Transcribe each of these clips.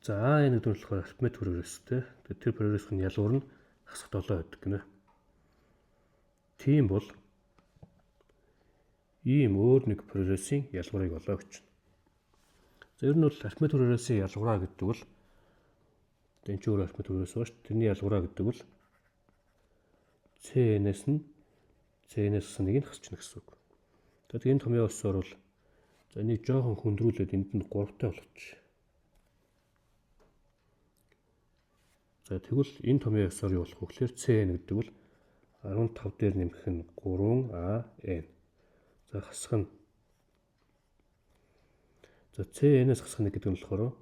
За энэ гэдэг нь болохоор арифметик прогресстэй. Тэгээд тэр прогрессийн ялгуур нь хасах 7 байдаг гинэ. Тийм бол ийм өөр нэг прогрессийн ялгуурыг олоо гэж байна. За ер нь бол арифметик прогрессийн ялгуураа гэдэг бол энэ ч өөр арифметик прогресс байгаа шүү дээ. Тэрний ялгуураа гэдэг бол CN-ээс нь CN-ээс нэг нь хасчихна гэсэн үг. Тэгээд энэ томьёо өссөөр бол за энийг жоохон хөндрүүлээд энд нь 3-тай болгочих. За тэгвэл энэ томьёо өссөөр юу болох вэ гэхээр CN гэдэг бол 15 дээр нэмэх нь 3AN. За хасах нь. За CN-ээс хасах нь гэдэг нь болохоор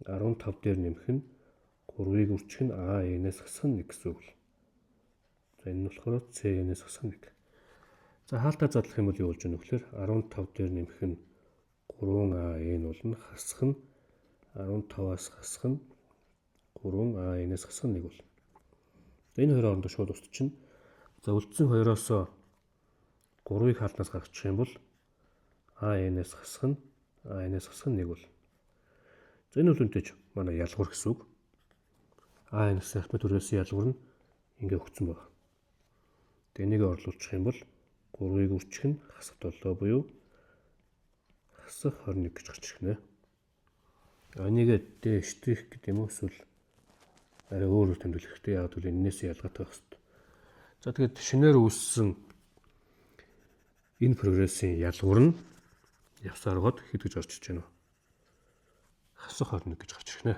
15 дээр нэмэх нь 3-ыг үржих нь AN-ээс хасах нь 1 гэсэн үг л. За энэ нь болохоор CN-ээс хасах нь 1. За хаалтаа задлах юм бол юу болж байна вэ гэхээр 15 дээр нэмэх нь 3AN болно. Хасах нь 15-аас хасах нь 3AN-ээс хасах нь 1 бол. За энэ хоёр хоорондоо шууд устчихна. За үлдсэн хоёроос 3-ыг хаалтнаас гаргачих юм бол AN-ээс хасах нь 1 бол. За энэ бол үнэтэй манай ялгуур гэсэн үг. AN-ээс арифметик прогрессийн ялгуур нь ингээ өгсөн байна. Тэгээ энийг орлуулчих юм бол 3-ыг үржих нь хасах 7 буюу хасах 21 гэж гарч ирнэ. Энийг дээштрих гэдэг юм уу эсвэл арай өөрөөр тэмдэглэх хэрэгтэй. Яг л энээс ялгаатай байх хэрэгтэй. За тэгээд шинээр үүссэн энэ прогрессийн ялгуур нь явсаар гоод хэд гэж орж иж байна вэ? Хасах 21 гэж гарч ирнэ.